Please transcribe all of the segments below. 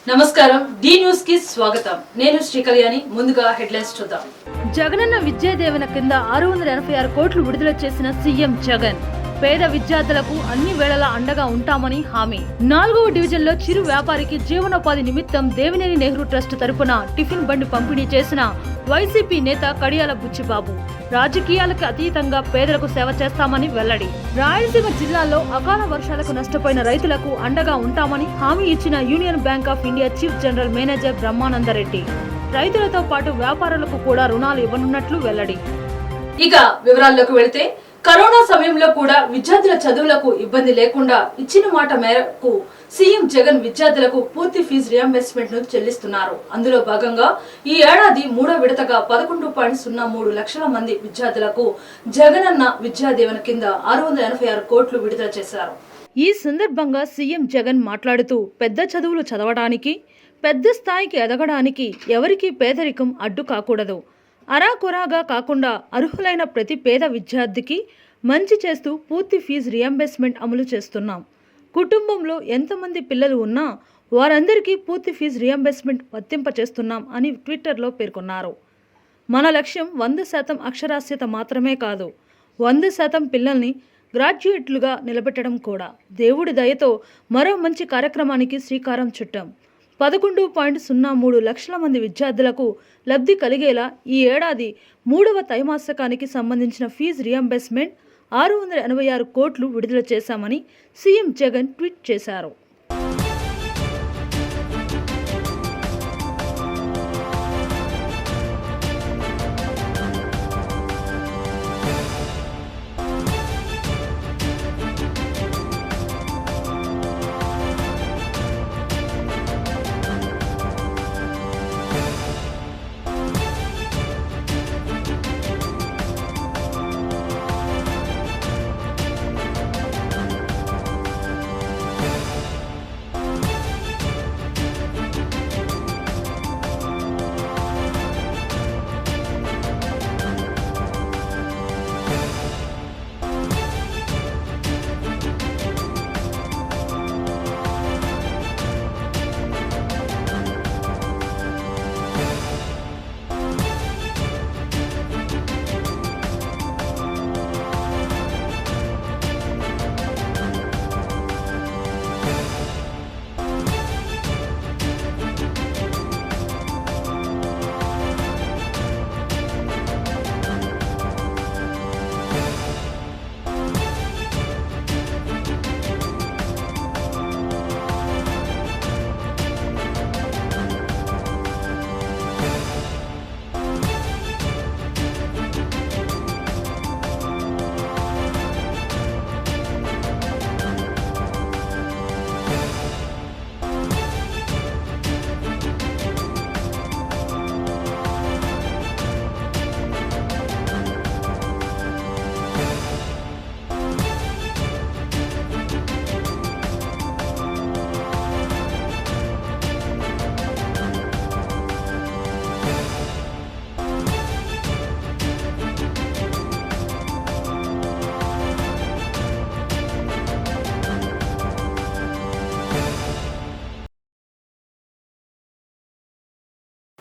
నమస్కారం D news కి స్వాగతం నేను శ్రీ కళ్యాణి ముందుగా హెడ్లైన్స్ చూద్దాం జగనన్న విద్యాదీవెన కింద 686 కోట్లు విడుదల చేసిన సీఎం జగన్ పేద విద్యార్థులకు అన్ని వేళలా అండగా ఉంటామని హామీ 4వ డివిజన్లో చిరు వ్యాపారికి జీవనోపాధి నిమిత్తం దేవినేని నెహ్రూ ట్రస్ట్ తరపున టిఫిన్ బండి పంపిణీ చేసిన వైసీపీ నేత కడియాల బుచ్చిబాబు రాజకీయాలకు అతీతంగా పేదలకు సేవ చేస్తామని వెల్లడి రాయలసీమ జిల్లాలో అకాల వర్షాలకు నష్టపోయిన రైతులకు అండగా ఉంటామని హామీ ఇచ్చిన Union Bank of India chief general manager Brahmanandareddy రైతులతో పాటు వ్యాపారులకు కూడా రుణాలు ఇవ్వనున్నట్లు వెల్లడి ఇక వివరాల్లోకి వెళితే కరోనా సమయంలో కూడా విద్యార్థుల చదువులకు ఇబ్బంది లేకుండా ఇచ్చిన మాట మేరకు సీఎం జగన్ విద్యార్థులకు పూర్తి ఫీజు రియంబర్స్మెంట్ ను చెల్లిస్తున్నారు. అందులో భాగంగా ఈ ఏడాది 3వ విడతగా 11.03 లక్షల మంది విద్యార్థులకు జగనన్న విద్యాదీవెన కింద 686 కోట్లు విడుదల చేశారు. ఈ సందర్భంగా సీఎం జగన్ మాట్లాడుతూ పెద్ద చదువులు చదవడానికి పెద్ద స్థాయికి ఎదగడానికి ఎవరికీ పేదరికం అడ్డు కాకూడదు. అరాకొరాగా కాకుండా అర్హులైన ప్రతి పేద విద్యార్థికి మంచి చేస్తూ పూర్తి ఫీజు రియంబర్స్మెంట్ అమలు చేస్తున్నాం. కుటుంబంలో ఎంతమంది పిల్లలు ఉన్నా వారందరికీ పూర్తి ఫీజు రియంబర్స్మెంట్ వర్తింపచేస్తున్నాం అని ట్విట్టర్లో పేర్కొన్నారు. మన లక్ష్యం 100% అక్షరాస్యత మాత్రమే కాదు, 100% పిల్లల్ని గ్రాడ్యుయేట్లుగా నిలబెట్టడం కూడా. దేవుడి దయతో మరో మంచి కార్యక్రమానికి శ్రీకారం చుట్టాం. 11.03 లక్షల మంది విద్యార్థులకు లబ్ధి కలిగేలా ఈ ఏడాది 3వ త్రైమాసికానికి సంబంధించిన ఫీజు రియంబర్స్మెంట్ 686 కోట్లు విడుదల చేశామని సీఎం జగన్ ట్వీట్ చేశారు.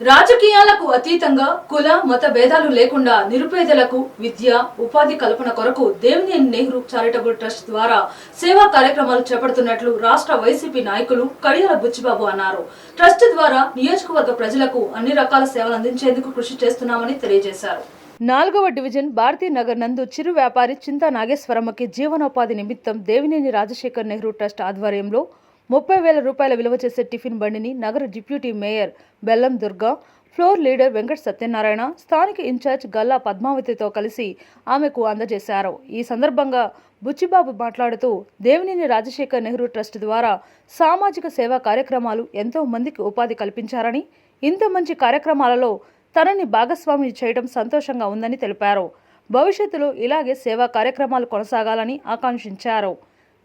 రాజకీయాలకు అతీతంగా కుల మత భేదాలు లేకుండా నిరుపేదలకు విద్య ఉపాధి కల్పన కొరకు దేవినేని నెహ్రూ చారిటబుల్ ట్రస్ట్ ద్వారా సేవా కార్యక్రమాలు చేపడుతున్నట్లు రాష్ట్ర వైసీపీ నాయకులు కడియాల బుచ్చిబాబు అన్నారు. ట్రస్ట్ ద్వారా నియోజకవర్గ ప్రజలకు అన్ని రకాల సేవలు అందించేందుకు కృషి చేస్తున్నామని తెలియజేశారు. 4వ డివిజన్ భారతీనగర్ నందు చిరు వ్యాపారి చింతా నాగేశ్వరమ్మకి జీవనోపాధి నిమిత్తం దేవినేని రాజశేఖర్ నెహ్రూ ట్రస్ట్ ఆధ్వర్యంలో 30,000 రూపాయల విలువ చేసే టిఫిన్ బండిని నగర డిప్యూటీ మేయర్ బెల్లం దుర్గా, ఫ్లోర్ లీడర్ వెంకట సత్యనారాయణ, స్థానిక ఇన్ఛార్జ్ గల్లా పద్మావతితో కలిసి ఆమెకు అందజేశారు. ఈ సందర్భంగా బుచ్చిబాబు మాట్లాడుతూ దేవినేని రాజశేఖర్ నెహ్రూ ట్రస్ట్ ద్వారా సామాజిక సేవా కార్యక్రమాలు ఎంతో మందికి ఉపాధి కల్పించారని, ఇంత మంచి కార్యక్రమాలలో తనని భాగస్వామిని చేయడం సంతోషంగా ఉందని తెలిపారు. భవిష్యత్తులో ఇలాగే సేవా కార్యక్రమాలు కొనసాగాలని ఆకాంక్షించారు.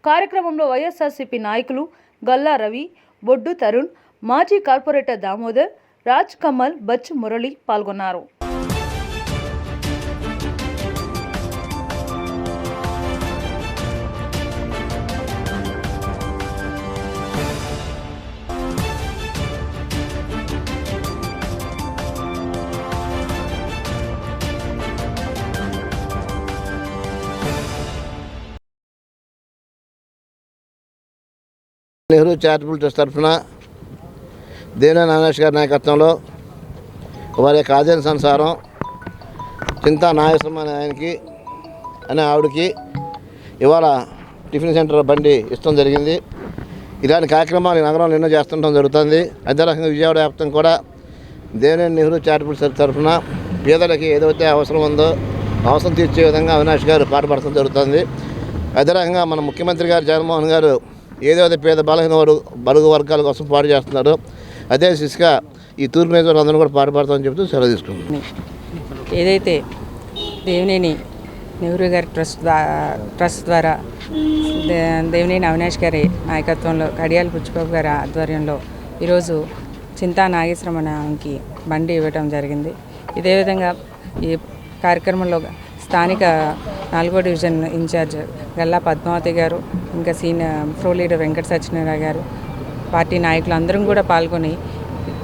కార్యక్రమంలో వైఎస్ఆర్సీపీ నాయకులు గల్లా రవి, బొడ్డు తరుణ్, మాజీ కార్పొరేటర్ దామోదర్, రాజ్ కమల్, బచ్చు మురళి పాల్గొన్నారు. నెహ్రూ చారిటబుల్ ట్రస్ట్ తరఫున దేవినేని అవినాష్ గారి నాయకత్వంలో వారి యొక్క ఆదేశానుసారం చింతా నాగేశ్వరమ్మ అనే ఆవిడకి ఇవాళ టిఫిన్ సెంటర్ బండి ఇష్టం జరిగింది. ఇలాంటి కార్యక్రమాలు ఈ నగరంలో ఎన్నో చేస్తుండడం జరుగుతుంది. అదే రకంగా విజయవాడ వ్యాప్తం కూడా దేవినేని నెహ్రూ చారిటబుల్ ట్రస్ట్ తరఫున పేదలకి ఏదైతే అవసరం ఉందో అవసరం తీర్చే విధంగా అవినాష్ గారు పాటుపడటం జరుగుతుంది. అదే రకంగా మన ముఖ్యమంత్రి గారు జగన్మోహన్ గారు ఏదైతే పేద బలహీన బడుగు వర్గాల కోసం పాటు చేస్తున్నారో అదే దిశగా ఈ తూర్పు నియోజకవర్గం అందరూ కూడా పాటుపడతామని చెప్తూ సెలవు తీసుకుంటున్నాం. ఏదైతే దేవినేని నెహ్రూ గారి ట్రస్ట్ ద్వారా దేవినేని అవినాష్ గారి నాయకత్వంలో కడియాల బుచ్చిబాబు గారి ఆధ్వర్యంలో ఈరోజు చింతా నాగేశ్వరమ్మకి బండి ఇవ్వటం జరిగింది. ఇదే విధంగా ఈ కార్యక్రమంలో స్థానిక 4వ డివిజన్ ఇన్ఛార్జ్ గల్లా పద్మావతి గారు, ఇంకా senior pro leader Venkata Satyanarayana గారు, పార్టీ నాయకులు అందరం కూడా పాల్గొని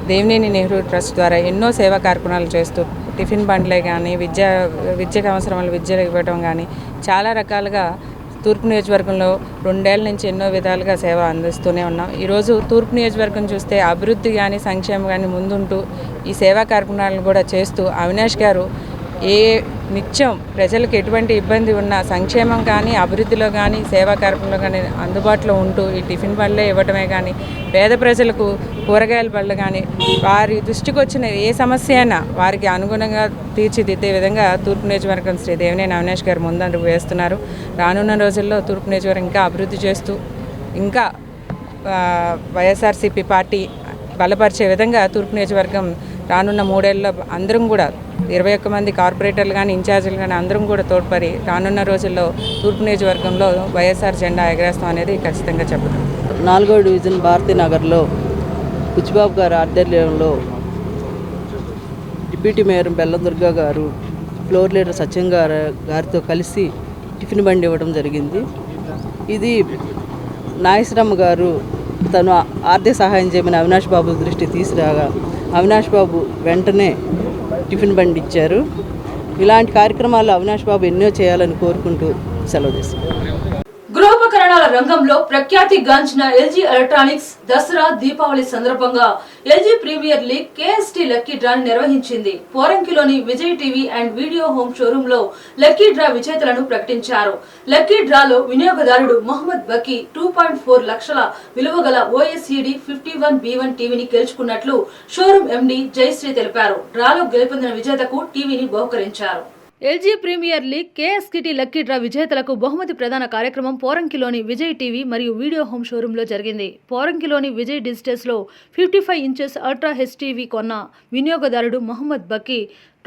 దేవినేని నెహ్రూ ట్రస్ట్ ద్వారా ఎన్నో సేవా కార్యక్రమాలు చేస్తూ టిఫిన్ బండ్లే కానీ విద్యకు అవసరమైన విద్యలు ఇవ్వడం కానీ చాలా రకాలుగా తూర్పు నియోజకవర్గంలో 2 ఏళ్ల నుంచి ఎన్నో విధాలుగా సేవ అందిస్తూనే ఉన్నాం. ఈరోజు తూర్పు నియోజకవర్గం చూస్తే అభివృద్ధి కానీ సంక్షేమం కానీ ముందుంటూ ఈ సేవా కార్యక్రమాలను కూడా చేస్తూ అవినాష్ గారు నిత్యం ప్రజలకు ఎటువంటి ఇబ్బంది ఉన్నా సంక్షేమం కానీ అభివృద్ధిలో కానీ సేవా కార్యక్రమంలో కానీ అందుబాటులో ఉంటూ ఈ టిఫిన్ బళ్ళే ఇవ్వటమే కానీ పేద ప్రజలకు కూరగాయల బళ్ళు కానీ వారి దృష్టికి వచ్చిన ఏ సమస్య అయినా వారికి అనుగుణంగా తీర్చిదిద్దే విధంగా తూర్పు నియోజకవర్గం శ్రీ దేవినేని అవినాష్ గారు ముందండుకు వేస్తున్నారు. రానున్న రోజుల్లో తూర్పు నియోజకవర్గం ఇంకా అభివృద్ధి చేస్తూ ఇంకా వైఎస్ఆర్సీపీ పార్టీ బలపరిచే విధంగా తూర్పు నియోజకవర్గం రానున్న 3 ఏళ్ళలో అందరం కూడా 21 మంది కార్పొరేటర్లు కానీ ఇన్ఛార్జీలు కానీ అందరం కూడా తోడ్పడి రానున్న రోజుల్లో తూర్పు నియోజకవర్గంలో వైఎస్ఆర్ జెండా ఎగరేస్తాం అనేది ఖచ్చితంగా చెబుతాం. 4వ డివిజన్ భారతీనగర్లో బుచ్చిబాబు గారి ఆధ్వర్యంలో డిప్యూటీ మేయర్ బెల్లందుర్గ గారు, ఫ్లోర్ లీడర్ సత్యం గారితో కలిసి టిఫిన్ బండి ఇవ్వడం జరిగింది. ఇది నాగేశ్వరమ్మ గారు తను ఆర్థిక సహాయం చేయమని అవినాష్ బాబు దృష్టి తీసుకురాగా అవినాష్ బాబు వెంటనే టిఫిన్ బండి ఇచ్చారు. ఇలాంటి కార్యక్రమాలు అవినాష్ బాబు ఎన్నో చేయాలని కోరుకుంటూ సెలవు తీసుకున్నాను. గృహోపకరణాల రంగంలో ప్రఖ్యాతి గాంచిన ఎల్జీ ఎలక్ట్రానిక్స్ దసరా దీపావళి సందర్భంగా LG premier league KST lucky డ్రాని నిర్వహించింది. పోరంకిలోని Vijay TV and video home showroom లో లక్కీ డ్రా విజేతలను ప్రకటించారు. లక్కీ డ్రాలో వినియోగదారుడు మొహమ్మద్ బకీ 2.4 లక్షల విలువ గల OLED 51B1 టీవీని గెలుచుకున్నట్లు షోరూమ్ MD జయశ్రీ తెలిపారు. డ్రాలో గెలుపొందిన విజేతకు టీవీని బహుకరించారు. LG premier league KST lucky draw విజేతలకు బహుమతి ప్రదాన కార్యక్రమం పోరంకిలోని విజయ్ టీవీ మరియు వీడియో హోమ్ షోరూంలో జరిగింది. పోరంకిలోని విజయ్ డిజిటల్స్లో 55 ఇంచెస్ అల్ట్రా HTV కొన్న వినియోగదారుడు మొహమ్మద్ బకీ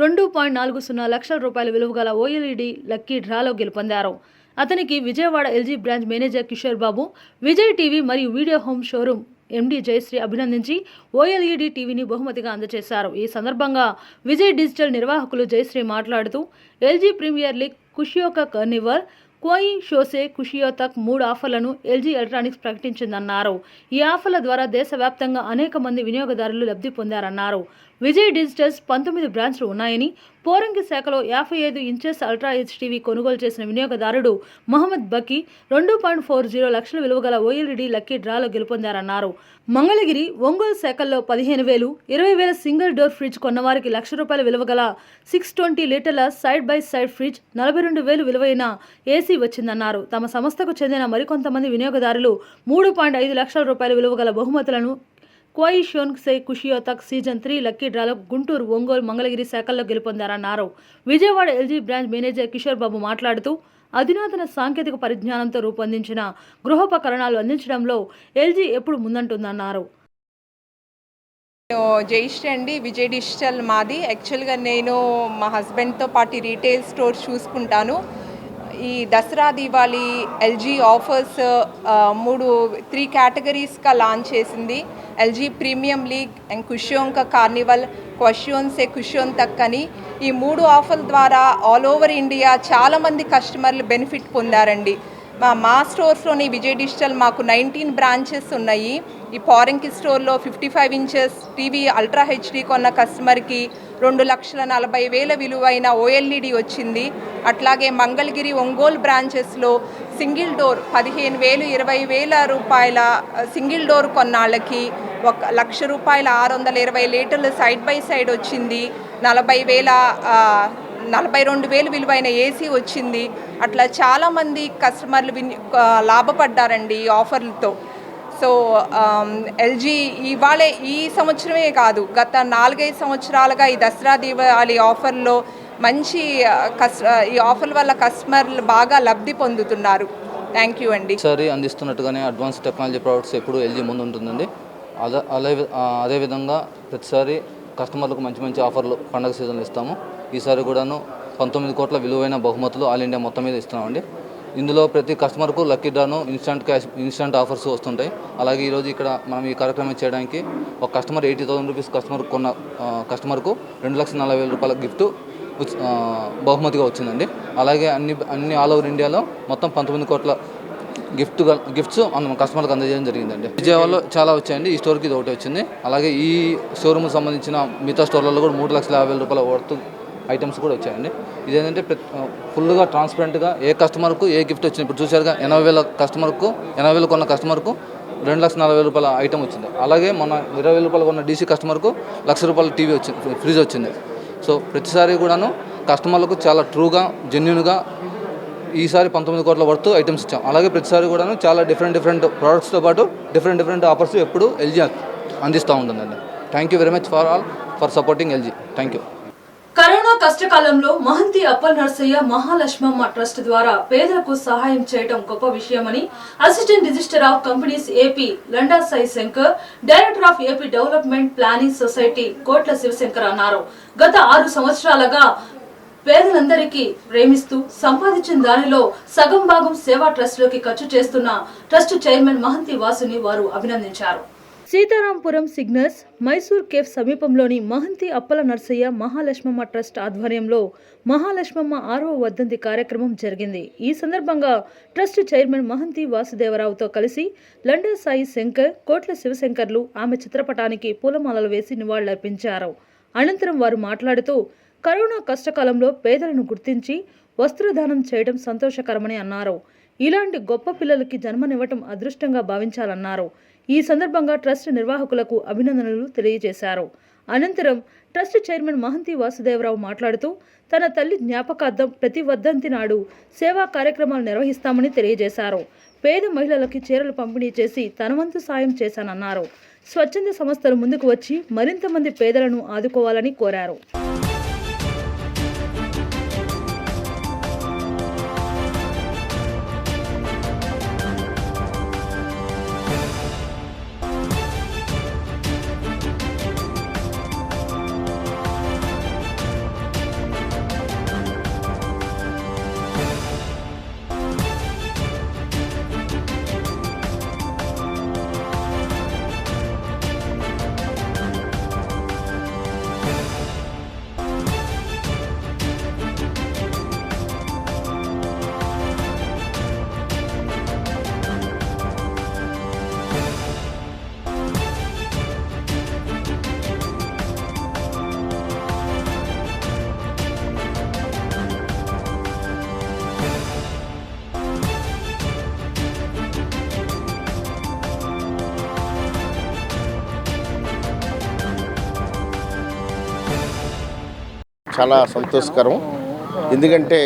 2.40 లక్షల రూపాయల విలువ గల OLED లక్కీ డ్రాలో గెలుపొందారు. అతనికి Vijayawada LG branch manager Kishore Babu, Vijay TV మరియు video home showroom MD Jayashree అభినందించి OLED టీవీని బహుమతిగా అందజేశారు. ఈ సందర్భంగా విజయ్ డిజిటల్ నిర్వాహకులు జయశ్రీ మాట్లాడుతూ ఎల్జీ ప్రీమియర్ లీగ్ ఖుషియోకా కార్నివల్ కోయి షోసే ఖుషియో తక్ 3 ఆఫర్లను ఎల్జీ ఎలక్ట్రానిక్స్ ప్రకటించిందన్నారు. ఈ ఆఫర్ల ద్వారా దేశవ్యాప్తంగా అనేక మంది వినియోగదారులు లబ్ధి పొందారన్నారు. విజయ్ డిజిటల్స్ 19 బ్రాంచ్లు ఉన్నాయని, పోరంకి శాఖలో 55 ఇంచెస్ అల్ట్రా HTV కొనుగోలు చేసిన వినియోగదారుడు మహమ్మద్ బకీ 2.40 లక్షల విలువ గల OLED లక్కీ డ్రాలో గెలుపొందారన్నారు. మంగళగిరి, ఒంగోలు శాఖల్లో 15,000, 20,000 సింగిల్ డోర్ ఫ్రిడ్జ్ కొన్నవారికి ₹1,00,000 విలువ గల 620 లీటర్ల సైడ్ బై సైడ్ ఫ్రిడ్జ్, 42,000 విలువైన AC వచ్చిందన్నారు. తమ సంస్థకు చెందిన మరికొంతమంది వినియోగదారులు ₹3.5 లక్షల విలువ గల బహుమతులను కోయి షోన్సే ఖుషియో తక్ సీజన్ 3 లక్కీ డ్రాలో గుంటూరు, ఒంగోలు, మంగళగిరి శాఖల్లో గెలుపొందారన్నారు. Vijayawada LG branch manager Kishore Babu మాట్లాడుతూ అధునాతన సాంకేతిక పరిజ్ఞానంతో రూపొందించిన గృహోపకరణాలు అందించడంలో ఎల్జీ ఎప్పుడు ముందంటుందన్నారు. జయశ్రీ అండి, విజయ్ డిజిటల్ మాది. యాక్చువల్గా నేను మా హస్బెండ్తో పాటు రీటైల్ స్టోర్ చూసుకుంటాను. ఈ దసరా దీపావళి ఎల్జీ ఆఫర్స్ 3 కేటగిరీస్గా లాంచ్ చేసింది. ఎల్జీ ప్రీమియం లీగ్ అండ్ ఖుషియోకా కార్నివల్, క్వశ్యోన్ సే ఖుషియోన్ తక్ అని ఈ 3 ఆఫర్ల ద్వారా ఆల్ ఓవర్ ఇండియా చాలామంది కస్టమర్లు బెనిఫిట్ పొందారండి. మా స్టోర్స్లోని విజయ్ డిజిటల్ మాకు 19 బ్రాంచెస్ ఉన్నాయి. ఈ పారంకి స్టోర్లో 55 ఇంచెస్ టీవీ అల్ట్రా హెచ్డి కొన్న కస్టమర్కి 2,40,000 విలువైన ఓఎల్ఈడి వచ్చింది. అట్లాగే మంగళగిరి, ఒంగోలు బ్రాంచెస్లో సింగిల్ డోర్ 15,000, 20,000 రూపాయల సింగిల్ డోర్ కొన్నాళ్ళకి 1,00,000 రూపాయల 620 లీటర్లు సైడ్ బై సైడ్ వచ్చింది. 42,000 విలువైన ఏసీ వచ్చింది. అట్లా చాలామంది కస్టమర్లు లాభపడ్డారండి ఈ ఆఫర్లతో. సో ఎల్జీ ఇవాళే ఈ సంవత్సరమే కాదు, గత 4-5 సంవత్సరాలుగా ఈ దసరా దీపావళి ఆఫర్లో మంచి ఈ ఆఫర్ వల్ల కస్టమర్లు బాగా లబ్ధి పొందుతున్నారు. థ్యాంక్ యూ అండి. ఈసారి అందిస్తున్నట్టుగానే అడ్వాన్స్ టెక్నాలజీ ప్రోడక్ట్స్ ఎప్పుడు ఎల్జీ ముందు ఉంటుందండి. అదేవిధంగా ప్రతిసారి కస్టమర్లకు మంచి మంచి ఆఫర్లు పండగ సీజన్లు ఇస్తాము. ఈసారి కూడాను 19 కోట్ల విలువైన బహుమతులు ఆల్ ఇండియా మొత్తం మీద ఇస్తున్నామండి. ఇందులో ప్రతి కస్టమర్కు లక్కీ డ్రాను ఇన్స్టంట్ ఆఫర్స్ వస్తుంటాయి. అలాగే ఈరోజు ఇక్కడ మనం ఈ కార్యక్రమం చేయడానికి ఒక కస్టమర్ 80,000 రూపీస్ కొన్న కస్టమర్కు 2,40,000 రూపాయల గిఫ్ట్ బహుమతిగా వచ్చిందండి. అలాగే అన్ని ఆల్ ఓవర్ ఇండియాలో మొత్తం 19 కోట్ల గిఫ్ట్స్ కస్టమర్లకు అందజేయడం జరిగిందండి. విజయవాడలో చాలా వచ్చాయండి, ఈ స్టోర్కి ఇది ఒకటి వచ్చింది. అలాగే ఈ షోరూమ్కి సంబంధించిన మిగతా స్టోర్లలో కూడా 3,50,000 రూపాయల వర్త్ ఐటమ్స్ కూడా వచ్చాయండి. ఇదేంటంటే ఫుల్గా ట్రాన్స్పరెంట్గా ఏ కస్టమర్కు ఏ గిఫ్ట్ వచ్చింది. ఇప్పుడు చూసారుగా 80,000 కొన్న కస్టమర్కు 2,40,000 రూపాయల ఐటమ్ వచ్చింది. అలాగే మన 20,000 రూపాయలు కొన్న డీసీ కస్టమర్కు 1,00,000 రూపాయల టీవీ వచ్చింది, ఫ్రిడ్జ్ వచ్చింది. సో ప్రతిసారి కూడాను కస్టమర్లకు చాలా ట్రూగా జెన్యూన్గా ఈసారి 19 కోట్ల వర్త్ ఐటమ్స్ ఇచ్చాం. అలాగే ప్రతిసారి కూడాను చాలా డిఫరెంట్ ప్రోడక్ట్స్తో పాటు డిఫరెంట్ ఆఫర్స్ ఎప్పుడు ఎల్జీ అందిస్తూ ఉంటుందండి. Thank you very much for supporting LG. Thank you. Corona కష్టకాలంలో మహంతి అప్పల్ నర్సయ్య మహాలక్ష్మమ్మ ట్రస్ట్ ద్వారా పేదలకు సహాయం చేయడం గొప్ప విషయమని assistant register of companies AP లండా Sai Shankar, director of AP development planning society కోట్ల శివశంకర్ అన్నారు. గత 6 సంవత్సరాలుగా పేదలందరికీ ప్రేమిస్తూ సంపాదించిన దానిలో సగం భాగం సేవా ట్రస్ట్లోకి ఖర్చు చేస్తున్న ట్రస్ట్ చైర్మన్ మహంతి వాసుని వారు అభినందించారు. సీతారాంపురం సిగ్నల్స్ మైసూర్ కేఫ్ సమీపంలోని మహంతి అప్పల నర్సయ్య మహాలక్ష్మమ్మ ట్రస్ట్ ఆధ్వర్యంలో మహాలక్ష్మమ్మ 6వ వర్ధంతి కార్యక్రమం జరిగింది. ఈ సందర్భంగా ట్రస్ట్ చైర్మన్ మహంతి వాసుదేవరావుతో కలిసి లండా సాయి శంకర్, కోట్ల శివశంకర్లు ఆమె చిత్రపటానికి పూలమాలలు వేసి నివాళులర్పించారు. అనంతరం వారు మాట్లాడుతూ కరోనా కష్టకాలంలో పేదలను గుర్తించి వస్త్రదానం చేయడం సంతోషకరమని అన్నారు. ఇలాంటి గొప్ప పిల్లలకి జన్మనివ్వటం అదృష్టంగా భావించాలన్నారు. ఈ సందర్భంగా ట్రస్ట్ నిర్వాహకులకు అభినందనలు తెలియజేశారు. అనంతరం ట్రస్ట్ చైర్మన్ మహంతి వాసుదేవరావు మాట్లాడుతూ తన తల్లి జ్ఞాపకార్థం ప్రతి వర్ధంతి నాడు సేవా కార్యక్రమాలు నిర్వహిస్తామని తెలియజేశారు. పేద మహిళలకి చీరలు పంపిణీ చేసి తన వంతు సాయం చేశానన్నారు. స్వచ్ఛంద సంస్థలు ముందుకు వచ్చి మరింత మంది పేదలను ఆదుకోవాలని కోరారు. చాలా సంతోషకరం. ఎందుకంటే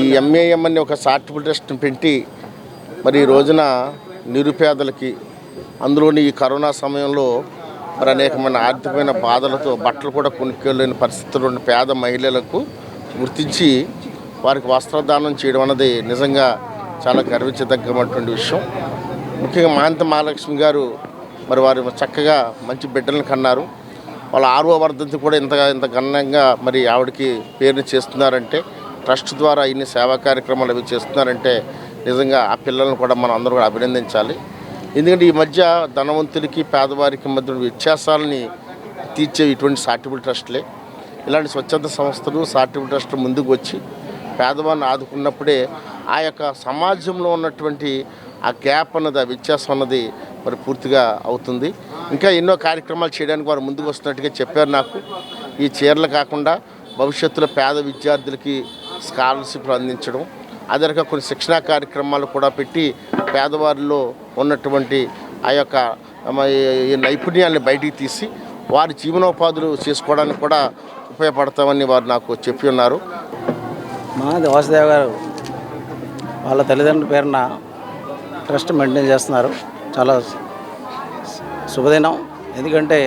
ఈ ఎంఏఎం అని ఒక చారిటబుల్ ట్రస్ట్ పెట్టి మరి ఈ రోజున నిరుపేదలకి, అందులోని ఈ కరోనా సమయంలో మరి అనేకమైన ఆర్థికమైన బాధలతో బట్టలు కూడా కొనుక్కోలేని పరిస్థితుల్లో ఉన్న పేద మహిళలకు గుర్తించి వారికి వస్త్రదానం చేయడం అన్నది నిజంగా చాలా గర్వించదగ్గటువంటి విషయం. ముఖ్యంగా మహంతి మహాలక్ష్మి గారు మరి వారు చక్కగా మంచి బిడ్డలను కన్నారు. వాళ్ళ 6వ వర్ధంతి కూడా ఇంత ఘనంగా మరి ఆవిడకి పేరుని చేస్తున్నారంటే, ట్రస్ట్ ద్వారా ఇన్ని సేవా కార్యక్రమాలు అవి చేస్తున్నారంటే నిజంగా ఆ పిల్లలను కూడా మనం అందరూ కూడా అభినందించాలి. ఎందుకంటే ఈ మధ్య ధనవంతులకి పేదవారికి మధ్య వ్యత్యాసాలని తీర్చే ఇటువంటి చారిటబుల్ ట్రస్టులే. ఇలాంటి స్వచ్ఛంద సంస్థలు చారిటబుల్ ట్రస్టులు ముందుకు వచ్చి పేదవాడిని ఆదుకున్నప్పుడే ఆ యొక్క సమాజంలో ఉన్నటువంటి ఆ గ్యాప్ అన్నది, ఆ వ్యత్యాసం అన్నది మరి పూర్తిగా అవుతుంది. ఇంకా ఎన్నో కార్యక్రమాలు చేయడానికి వారు ముందుకు వస్తున్నట్టుగా చెప్పారు నాకు. ఈ చీరలు కాకుండా భవిష్యత్తులో పేద విద్యార్థులకి స్కాలర్షిప్లు అందించడం, అదే రకంగా కొన్ని శిక్షణా కార్యక్రమాలు కూడా పెట్టి పేదవారిలో ఉన్నటువంటి ఆ యొక్క ఈ నైపుణ్యాన్ని బయటికి తీసి వారి జీవనోపాధులు చేసుకోవడానికి కూడా ఉపయోగపడతామని వారు నాకు చెప్పి ఉన్నారు. మా వాసుదేవ్ గారు వాళ్ళ తల్లిదండ్రుల పేరున ట్రస్ట్ మెయింటైన్ చేస్తున్నారు. చాలా శుభదినం. ఎందుకంటే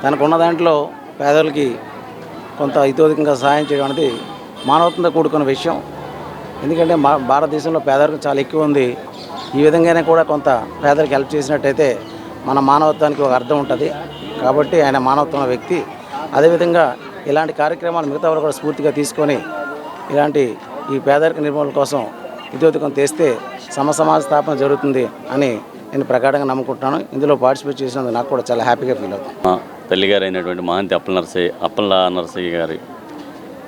తనకున్న దాంట్లో పేదలకి కొంత ఇతోధికంగా సహాయం చేయడం అనేది మానవత్వంతో కూడుకున్న విషయం. ఎందుకంటే భారతదేశంలో పేదరికం చాలా ఎక్కువ ఉంది. ఈ విధంగానే కూడా కొంత పేదలకు హెల్ప్ చేసినట్టయితే మన మానవత్వానికి ఒక అర్థం ఉంటుంది. కాబట్టి ఆయన మానవత్వం వ్యక్తి. అదేవిధంగా ఇలాంటి కార్యక్రమాలు మిగతా వాళ్ళు కూడా స్ఫూర్తిగా తీసుకొని ఇలాంటి ఈ పేదరిక నిర్మూలన కోసం ఇతోధికం తెస్తే సమాజ స్థాపన జరుగుతుంది అని నేను ప్రగాఢంగా నమ్ముకుంటున్నాను. ఇందులో పార్టిసిపేట్ చేసినందుకు నాకు కూడా చాలా హ్యాపీగా ఫీల్ అవుతుంది. మా తల్లిగారు అయినటువంటి మహంతి అప్పల నరసయ్య గారి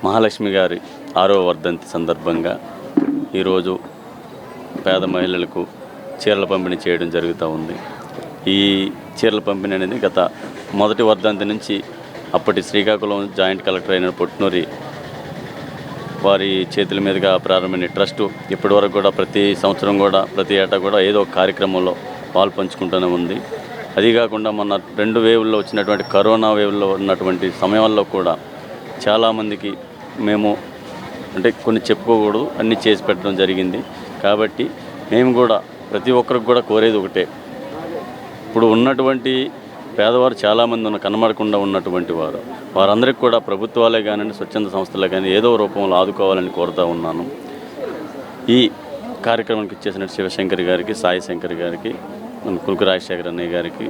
మహాలక్ష్మి గారి 6వ వర్ధంతి సందర్భంగా ఈరోజు పేద మహిళలకు చీరల పంపిణీ చేయడం జరుగుతూ ఉంది. ఈ చీరల పంపిణీ అనేది గత మొదటి వర్ధంతి నుంచి అప్పటి శ్రీకాకుళం జాయింట్ కలెక్టర్ అయిన పొట్నూరి వారి చేతుల మీదుగా ప్రారంభమైన ట్రస్టు ఇప్పటివరకు కూడా ప్రతి సంవత్సరం కూడా ప్రతి ఏటా కూడా ఏదో ఒక కార్యక్రమంలో పాలు పంచుకుంటూనే ఉంది. అది కాకుండా మొన్న 2 వేవుల్లో వచ్చినటువంటి కరోనా వేవుల్లో ఉన్నటువంటి సమయంలో కూడా చాలామందికి మేము అంటే కొన్ని చెప్పుకోకూడదు అన్నీ చేసి పెట్టడం జరిగింది. కాబట్టి మేము కూడా ప్రతి ఒక్కరికి కూడా కోరేది ఒకటే, ఇప్పుడు ఉన్నటువంటి పేదవారు చాలామంది కనబడకుండా ఉన్నటువంటి వారందరికీ కూడా ప్రభుత్వాలే కానివ్వండి, స్వచ్ఛంద సంస్థలే కానీ ఏదో రూపంలో ఆదుకోవాలని కోరుతూ ఉన్నాను. ఈ కార్యక్రమానికి ఇచ్చేసిన శివశంకర్ గారికి, సాయి శంకర్ గారికి, మన కులుకు రాజశేఖర్ అన్నయ్య గారికి,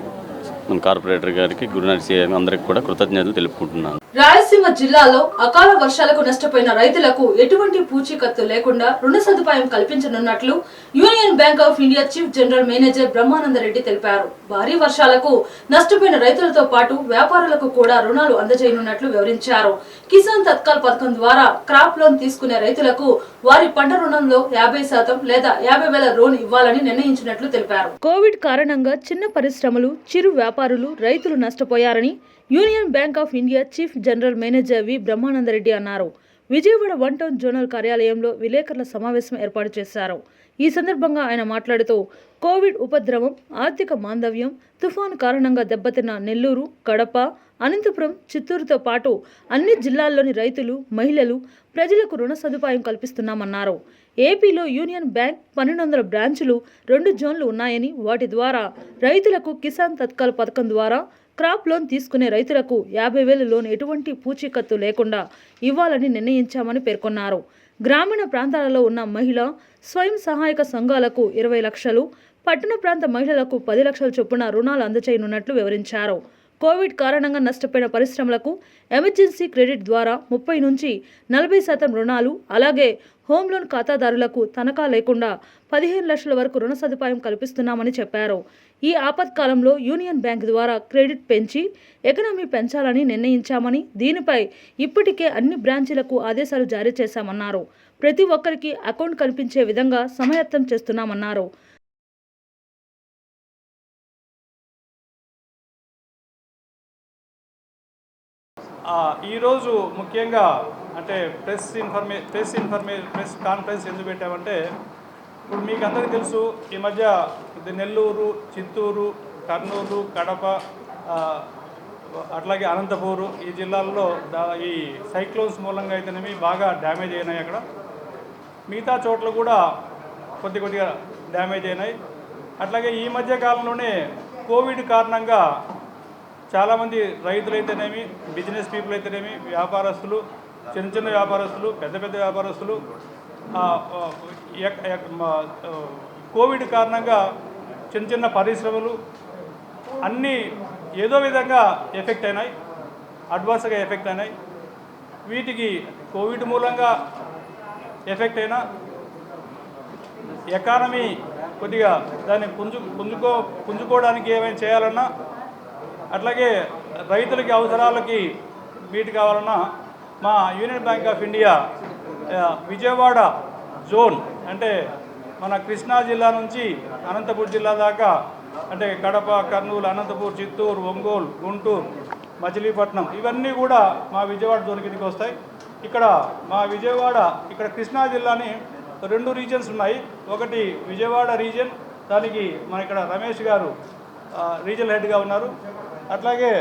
మన కార్పొరేటర్ గారికి, గురునర్సి అందరికీ కూడా కృతజ్ఞతలు తెలుపుకుంటున్నాను. రాయలసీమ జిల్లాలో అకాల వర్షాలకు నష్టపోయిన రైతులకు ఎటువంటి పూచీకత్తు లేకుండా రుణ సదుపాయం కల్పించనున్నట్లు Union Bank of India chief general manager Brahmanandareddy తెలిపారు. భారీ వర్షాలకు నష్టపోయిన రైతులతో పాటు వ్యాపారులకు కూడా రుణాలు అందజేయనున్నట్లు వివరించారు. కిసాన్ తత్కాల్ పథకం ద్వారా క్రాప్ లోన్ తీసుకునే రైతులకు వారి పంట రుణంలో 50% లేదా 50,000 లోన్ ఇవ్వాలని నిర్ణయించినట్లు తెలిపారు. కోవిడ్ కారణంగా చిన్న పరిశ్రమలు, చిరు వ్యాపారులు, రైతులు నష్టపోయారని Union Bank of India chief general manager V Brahmanandareddy అన్నారు. విజయవాడ 1 టౌన్ జోనల్ కార్యాలయంలో విలేకరుల సమావేశం ఏర్పాటు చేశారు. ఈ సందర్భంగా ఆయన మాట్లాడుతూ కోవిడ్ ఉపద్రవం, ఆర్థిక మాందవ్యం, తుఫాను కారణంగా దెబ్బతిన్న నెల్లూరు, కడప, అనంతపురం, చిత్తూరుతో పాటు అన్ని జిల్లాల్లోని రైతులు, మహిళలు, ప్రజలకు రుణ సదుపాయం కల్పిస్తున్నామన్నారు. ఏపీలో యూనియన్ బ్యాంక్ 1200 బ్రాంచులు, 2 జోన్లు ఉన్నాయని వాటి ద్వారా రైతులకు కిసాన్ తత్కాల్ పథకం ద్వారా క్రాప్ లోన్ తీసుకునే రైతులకు 50,000 లోన్ ఎటువంటి పూచీకత్తు లేకుండా ఇవ్వాలని నిర్ణయించామని పేర్కొన్నారు. గ్రామీణ ప్రాంతాలలో ఉన్న మహిళా స్వయం సహాయక సంఘాలకు 20 లక్షలు, పట్టణ ప్రాంత మహిళలకు 10 లక్షల చొప్పున రుణాలు అందజేయనున్నట్లు వివరించారు. కోవిడ్ కారణంగా నష్టపోయిన పరిశ్రమలకు ఎమర్జెన్సీ క్రెడిట్ ద్వారా 30 నుంచి 40% రుణాలు, అలాగే హోమ్ లోన్ ఖాతాదారులకు తనఖా లేకుండా 15 లక్షల వరకు రుణ సదుపాయం కల్పిస్తున్నామని చెప్పారు. ఈ ఆపత్కాలంలో యూనియన్ బ్యాంక్ ద్వారా క్రెడిట్ పెంచి ఎకనామీ పెంచాలని నిర్ణయించామని, దీనిపై ఇప్పటికే అన్ని బ్రాంచీలకు ఆదేశాలు జారీ చేశామన్నారు. ప్రతి ఒక్కరికి అకౌంట్ కల్పించే విధంగా సమాయత్తం చేస్తున్నామన్నారు. ఈరోజు ముఖ్యంగా అంటే ప్రెస్ కాన్ఫరెన్స్ ఎందుకు పెట్టామంటే, ఇప్పుడు మీకు అందరికీ తెలుసు ఈ మధ్య నెల్లూరు, చిత్తూరు, కర్నూలు, కడప, అట్లాగే అనంతపూరు ఈ జిల్లాల్లో ఈ సైక్లోన్స్ మూలంగా అయితేనేమి బాగా డ్యామేజ్ అయినాయి. అక్కడ మిగతా చోట్ల కూడా కొద్దిగా డ్యామేజ్ అయినాయి. అట్లాగే ఈ మధ్య కాలంలోనే కోవిడ్ కారణంగా చాలామంది రైతులైతేనేమి, బిజినెస్ పీపుల్ అయితేనేమి, వ్యాపారస్తులు, చిన్న వ్యాపారస్తులు, పెద్ద వ్యాపారస్తులు కోవిడ్ కారణంగా చిన్న పరిశ్రమలు అన్నీ ఏదో విధంగా ఎఫెక్ట్ అయినాయి, అడ్వాన్స్గా ఎఫెక్ట్ అయినాయి. వీటికి కోవిడ్ మూలంగా ఎఫెక్ట్ అయినా ఎకానమీ కొద్దిగా దాన్ని పుంజుకోవడానికి ఏమైనా చేయాలన్నా, అట్లాగే రైతులకి అవసరాలకి మీట్ కావాలన్నా మా union Bank of India Vijayawada zone అంటే మన కృష్ణా జిల్లా నుంచి అనంతపురం జిల్లా దాకా అంటే కడప, కర్నూలు, అనంతపూర్, చిత్తూరు, ఒంగోలు, గుంటూరు, మచిలీపట్నం ఇవన్నీ కూడా మా విజయవాడ జోన్ కిందకి వస్తాయి. ఇక్కడ మా విజయవాడ ఇక్కడ కృష్ణా జిల్లాని 2 రీజన్స్ ఉన్నాయి. ఒకటి విజయవాడ రీజన్, దానికి మన ఇక్కడ రమేష్ గారు రీజనల్ హెడ్గా ఉన్నారు. అట్లాగే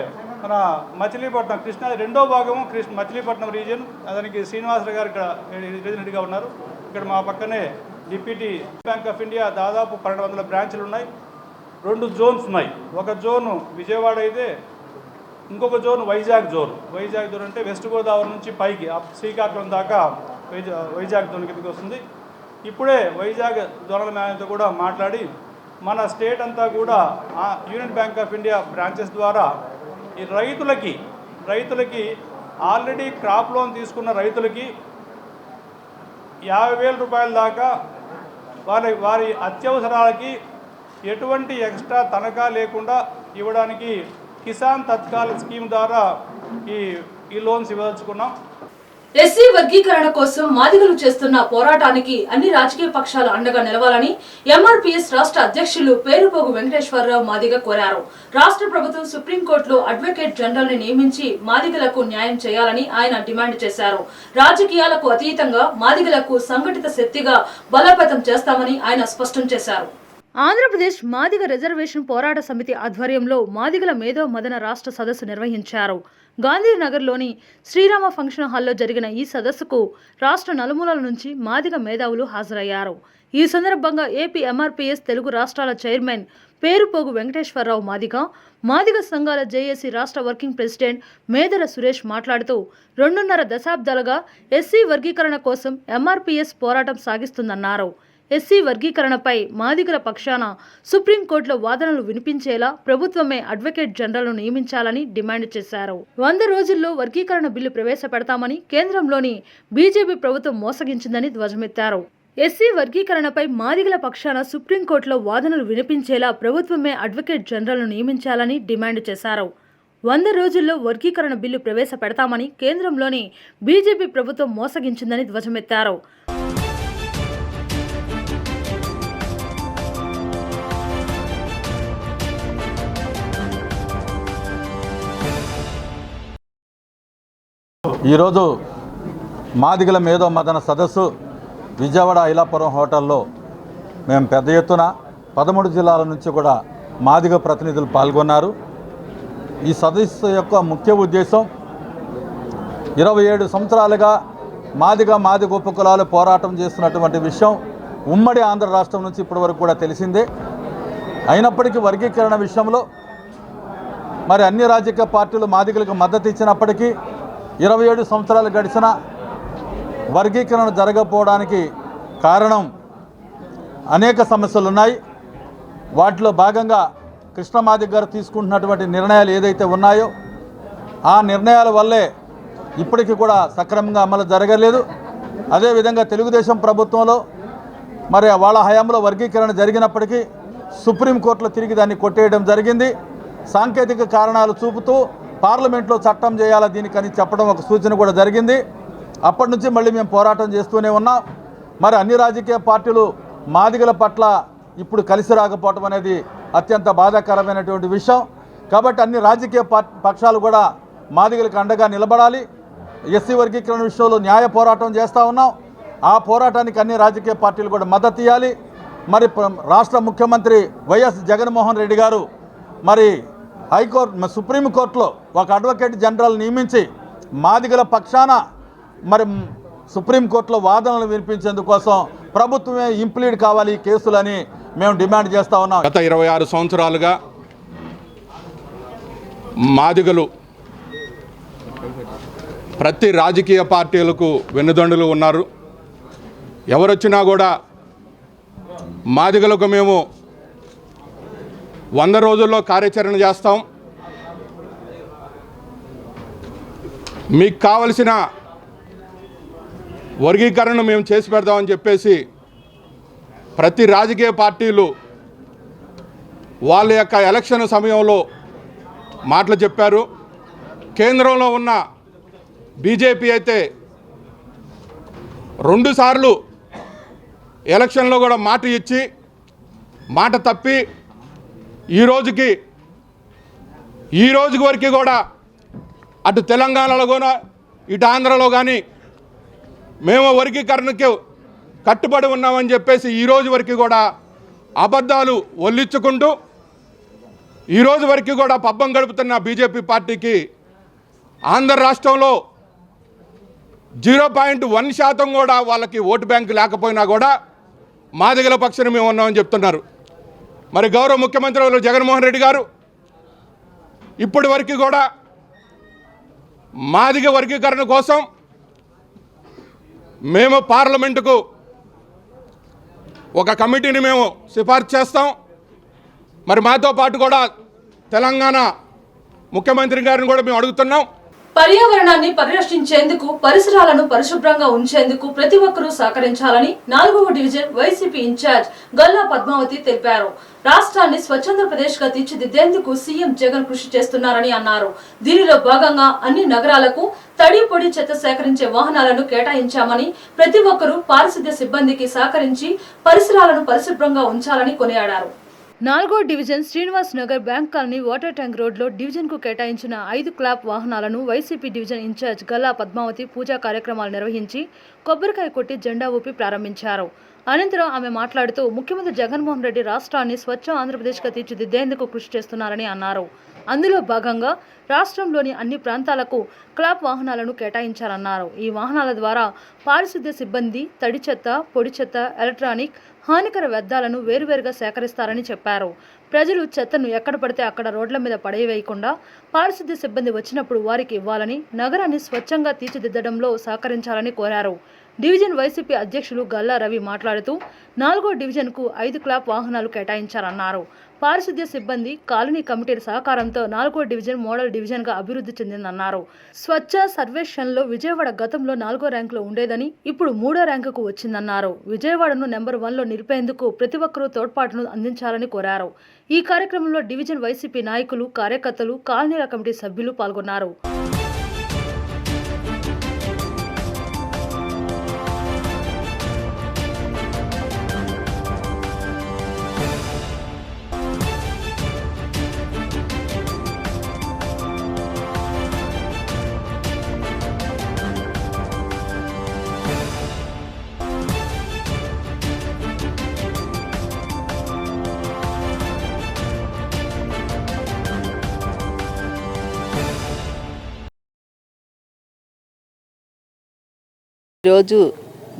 మన మచిలీపట్నం కృష్ణా రెండో భాగము మచిలీపట్నం రీజన్, దానికి శ్రీనివాసరావు గారు ఇక్కడ రీజనల్ హెడ్గా ఉన్నారు. ఇక్కడ మా పక్కనే డిప్యూటీ బ్యాంక్ ఆఫ్ ఇండియా దాదాపు 1200 బ్రాంచ్లు ఉన్నాయి. 2 జోన్స్ ఉన్నాయి. ఒక జోను విజయవాడ అయితే ఇంకొక zone Vizag zone. Vizag zone అంటే వెస్ట్ గోదావరి నుంచి పైకి శ్రీకాకుళం దాకా వైజాగ్ జోన్ కిందకి వస్తుంది. ఇప్పుడే వైజాగ్ జోనల్ మేనేజర్తో కూడా మాట్లాడి మన స్టేట్ అంతా కూడా union Bank of India branches ద్వారా ఈ రైతులకి ఆల్రెడీ క్రాప్ లోన్ తీసుకున్న రైతులకి 50,000 రూపాయల దాకా వారి అత్యవసరాలకి ఎటువంటి ఎక్స్ట్రా తనఖా లేకుండా ఇవ్వడానికి కిసాన్ తత్కాల్ స్కీమ్ ద్వారా ఈ లోన్స్ ఇవ్వదలుచుకున్నాం. ఎస్సీ వర్గీకరణ కోసం మాదిగలు చేస్తున్న పోరాటానికి అన్ని రాజకీయ పక్షాలు అండగా నిలవాలని ఎంఆర్పీఎస్ రాష్ట్ర అధ్యక్షులు పేరుపోగు వెంకటేశ్వరరావు మాదిగ కోరారు. రాష్ట్ర ప్రభుత్వం సుప్రీంకోర్టులో అడ్వకేట్ జనరల్ ని నియమించి మాదిగలకు న్యాయం చేయాలని ఆయన డిమాండ్ చేశారు. రాజకీయాలకు అతీతంగా మాదిగలకు సంఘటిత శక్తిగా బలోపేతం చేస్తామని ఆయన స్పష్టం చేశారు. ఆంధ్రప్రదేశ్ మాదిగ రిజర్వేషన్ పోరాట సమితి ఆధ్వర్యంలో మాదిగల మేధో మదన రాష్ట్ర సదస్సు నిర్వహించారు. గాంధీనగర్లోని శ్రీరామ ఫంక్షన్ హాల్లో జరిగిన ఈ సదస్సుకు రాష్ట్ర నలుమూలల నుంచి మాదిగ మేధావులు హాజరయ్యారు. ఈ సందర్భంగా ఏపీ ఎంఆర్పీఎస్ తెలుగు రాష్ట్రాల చైర్మన్ పేరుపోగు వెంకటేశ్వరరావు మాదిగ సంఘాల జేఏసీ రాష్ట్ర వర్కింగ్ ప్రెసిడెంట్ మేదర సురేష్ మాట్లాడుతూ 2.5 దశాబ్దాలుగా ఎస్సీ వర్గీకరణ కోసం ఎంఆర్పీఎస్ పోరాటం సాగిస్తుందన్నారు. ఎస్సీ వర్గీకరణపై మాదిగల పక్షాన సుప్రీంకోర్టులో వాదనలు వినిపించేలా ప్రభుత్వమే అడ్వకేట్ జనరల్ను నియమించాలని డిమాండ్ చేశారు. 100 రోజుల్లో వర్గీకరణ బిల్లు ప్రవేశపెడతామని కేంద్రంలోని బీజేపీ ప్రభుత్వం మోసగించిందని ధ్వజమెత్తారు. ఎస్సీ వర్గీకరణపై మాదిగల పక్షాన సుప్రీంకోర్టులో వాదనలు వినిపించేలా ప్రభుత్వమే అడ్వకేట్ జనరల్ను నియమించాలని డిమాండ్ చేశారు. 100 రోజుల్లో వర్గీకరణ బిల్లు ప్రవేశపెడతామని కేంద్రంలోని బీజేపీ ప్రభుత్వం మోసగించిందని ధ్వజమెత్తారు. ఈరోజు మాదిగల మేధో మదన సదస్సు విజయవాడ ఐలాపురం హోటల్లో మేము పెద్ద ఎత్తున 13 జిల్లాల నుంచి కూడా మాదిగ ప్రతినిధులు పాల్గొన్నారు. ఈ సదస్సు యొక్క ముఖ్య ఉద్దేశం 27 సంవత్సరాలుగా మాదిగ ఉపకులాలు పోరాటం చేస్తున్నటువంటి విషయం ఉమ్మడి ఆంధ్ర రాష్ట్రం నుంచి ఇప్పటివరకు కూడా తెలిసిందే. అయినప్పటికీ వర్గీకరణ విషయంలో మరి అన్ని రాజకీయ పార్టీలు మాదిగలకు మద్దతు ఇచ్చినప్పటికీ 27 సంవత్సరాలు గడిచిన వర్గీకరణ జరగకపోవడానికి కారణం అనేక సమస్యలు ఉన్నాయి. వాటిలో భాగంగా కృష్ణమాదిగ గారు తీసుకుంటున్నటువంటి నిర్ణయాలు ఏదైతే ఉన్నాయో ఆ నిర్ణయాల వల్లే ఇప్పటికీ కూడా సక్రమంగా అమలు జరగలేదు. అదేవిధంగా తెలుగుదేశం ప్రభుత్వంలో మరి వాళ్ళ హయాంలో వర్గీకరణ జరిగినప్పటికీ సుప్రీంకోర్టులో తిరిగి దాన్ని కొట్టేయడం జరిగింది. సాంకేతిక కారణాలు చూపుతూ పార్లమెంట్లో చట్టం చేయాలా దీనికని చెప్పడం ఒక సూచన కూడా జరిగింది. అప్పటి నుంచి మళ్ళీ మేము పోరాటం చేస్తూనే ఉన్నాం. మరి అన్ని రాజకీయ పార్టీలు మాదిగల పట్ల ఇప్పుడు కలిసి రాకపోవడం అనేది అత్యంత బాధాకరమైనటువంటి విషయం. కాబట్టి అన్ని రాజకీయ పక్షాలు కూడా మాదిగలకు అండగా నిలబడాలి. ఎస్సీ వర్గీకరణ విషయంలో న్యాయ పోరాటం చేస్తూ ఉన్నాం. ఆ పోరాటానికి అన్ని రాజకీయ పార్టీలు కూడా మద్దతు ఇవ్వాలి. మరి రాష్ట్ర ముఖ్యమంత్రి వైఎస్ జగన్మోహన్ రెడ్డి గారు మరి సుప్రీంకోర్టులో ఒక అడ్వకేట్ జనరల్ నియమించి మాదిగల పక్షాన మరి సుప్రీంకోర్టులో వాదనలు వినిపించేందుకోసం ప్రభుత్వమే ఇంప్లీడ్ కావాలి ఈ కేసులని మేము డిమాండ్ చేస్తూ ఉన్నాం. గత 26 సంవత్సరాలుగా మాదిగలు ప్రతి రాజకీయ పార్టీలకు వెన్నుదండులు ఉన్నారు. ఎవరొచ్చినా కూడా మాదిగలకు మేము 100 రోజుల్లో కార్యాచరణ చేస్తాం, మీకు కావలసిన వర్గీకరణను మేము చేసి పెడతామని చెప్పేసి ప్రతి రాజకీయ పార్టీలు వాళ్ళ యొక్క ఎలక్షన్ సమయంలో మాటలు చెప్పారు. కేంద్రంలో ఉన్న బీజేపీ అయితే 2 సార్లు ఎలక్షన్లో కూడా మాట ఇచ్చి మాట తప్పి ఈ రోజుకి వరకు కూడా అటు తెలంగాణలో కూడా ఇటు ఆంధ్రలో కానీ మేము వర్గీకరణకు కట్టుబడి ఉన్నామని చెప్పేసి ఈ రోజు వరకు కూడా అబద్ధాలు ఒల్లించుకుంటూ ఈ రోజు వరకు కూడా పబ్బం గడుపుతున్న బీజేపీ పార్టీకి ఆంధ్ర రాష్ట్రంలో 0.1% కూడా వాళ్ళకి ఓటు బ్యాంకు లేకపోయినా కూడా మాదిగల పక్షాన మేము ఉన్నామని చెప్తున్నారు. మరి గౌరవ ముఖ్యమంత్రి జగన్మోహన్ రెడ్డి గారు ఇప్పటి వరకు కూడా మాదిగ వర్గీకరణ కోసం మేము పార్లమెంటుకు ఒక కమిటీని మేము సిఫార్సు చేస్తాం. మరి మాతో పాటు కూడా తెలంగాణ ముఖ్యమంత్రి గారిని కూడా మేము అడుగుతున్నాం. పర్యావరణాన్ని పరిరక్షించేందుకు పరిసరాలను పరిశుభ్రంగా ఉంచేందుకు ప్రతి ఒక్కరూ సహకరించాలని 4వ division YCP in charge Galla Padmavathi తెలిపారు. రాష్ట్రాన్ని స్వచ్ఛాంధ్రప్రదేశ్ గా తీర్చిదిద్దేందుకు సీఎం జగన్ కృషి చేస్తున్నారని అన్నారు. దీనిలో భాగంగా అన్ని నగరాలకు తడి పొడి చెత్త సేకరించే వాహనాలను కేటాయించామని ప్రతి ఒక్కరూ పారిశుద్ధ్య సిబ్బందికి సహకరించి పరిసరాలను పరిశుభ్రంగా ఉంచాలని కొనియాడారు. 4వ division Srinivas Nagar bank colony water tank రోడ్లో డివిజన్కు కేటాయించిన 5 క్లాప్ వాహనాలను వైసీపీ డివిజన్ ఇన్ఛార్జ్ గల్లా పద్మావతి పూజా కార్యక్రమాలు నిర్వహించి కొబ్బరికాయ కొట్టి జెండా ఊపి ప్రారంభించారు. అనంతరం ఆమె మాట్లాడుతూ ముఖ్యమంత్రి జగన్మోహన్ రెడ్డి రాష్ట్రాన్ని స్వచ్ఛ ఆంధ్రప్రదేశ్గా తీర్చిదిద్దేందుకు కృషి చేస్తున్నారని అన్నారు. అందులో భాగంగా రాష్ట్రంలోని అన్ని ప్రాంతాలకు క్లాప్ వాహనాలను కేటాయించారన్నారు. ఈ వాహనాల ద్వారా పారిశుద్ధ్య సిబ్బంది తడి చెత్త, పొడి చెత్త, ఎలక్ట్రానిక్, హానికర వ్యర్థాలను వేరువేరుగా సేకరిస్తారని చెప్పారు. ప్రజలు చెత్తను ఎక్కడ పడితే అక్కడ రోడ్ల మీద పడేయవేయకుండా పారిశుద్ధ్య సిబ్బంది వచ్చినప్పుడు వారికి ఇవ్వాలని, నగరాన్ని స్వచ్ఛంగా తీర్చిదిద్దడంలో సహకరించాలని కోరారు. డివిజన్ వైసీపీ అధ్యక్షులు గల్లా రవి మాట్లాడుతూ 4వ డివిజన్కు 5 క్లాప్ వాహనాలు కేటాయించారన్నారు. పారిశుద్ధ్య సిబ్బంది, కాలనీ కమిటీల సహకారంతో 4వ డివిజన్ మోడల్ డివిజన్గా అభివృద్ధి చెందిందన్నారు. స్వచ్ఛ సర్వేక్షణలో విజయవాడ గతంలో 4వ ర్యాంకులో ఉండేదని ఇప్పుడు 3వ ర్యాంకుకు వచ్చిందన్నారు. విజయవాడను నెంబర్ 1లో నిలిపేందుకు ప్రతి ఒక్కరూ తోడ్పాటును అందించాలని కోరారు. ఈ కార్యక్రమంలో డివిజన్ వైసీపీ నాయకులు, కార్యకర్తలు, కాలనీల కమిటీ సభ్యులు పాల్గొన్నారు. ఈరోజు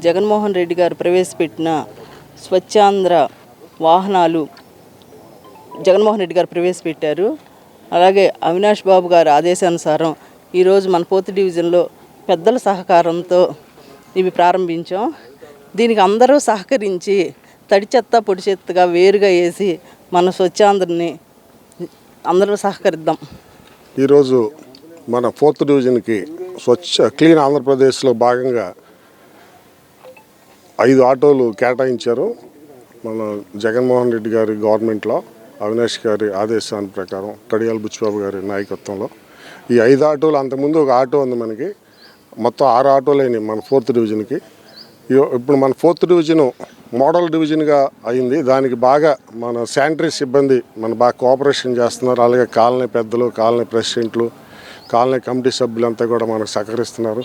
జగన్మోహన్ రెడ్డి గారు ప్రవేశపెట్టిన స్వచ్ఛాంధ్ర వాహనాలు జగన్మోహన్ రెడ్డి గారు ప్రవేశపెట్టారు. అలాగే అవినాష్ బాబు గారి ఆదేశానుసారం ఈరోజు మన 4th డివిజన్లో పెద్దల సహకారంతో ఇవి ప్రారంభించాం. దీనికి అందరూ సహకరించి తడి చెత్త పొడి చెత్తగా వేరుగా వేసి మన స్వచ్ఛాంధ్రని అందరూ సహకరిద్దాం. ఈరోజు మన 4th డివిజన్కి క్లీన్ ఆంధ్రప్రదేశ్లో భాగంగా 5 ఆటోలు కేటాయించారు. మన జగన్మోహన్ రెడ్డి గారి గవర్నమెంట్లో అవినాష్ గారి ఆదేశాల ప్రకారం కడియాల బుచ్చిబాబు గారి నాయకత్వంలో ఈ 5 ఆటోలు, అంతకుముందు ఒక ఆటో ఉంది మనకి, మొత్తం 6 ఆటోలు అయినాయి మన 4th డివిజన్కి. ఇప్పుడు మన 4th డివిజన్ మోడల్ డివిజన్గా అయింది. దానికి బాగా మన శానిటరీ సిబ్బంది బాగా కోఆపరేషన్ చేస్తున్నారు. అలాగే కాలనీ పెద్దలు, కాలనీ ప్రెసిడెంట్లు, కాలనీ కమిటీ సభ్యులంతా కూడా మనకు సహకరిస్తున్నారు.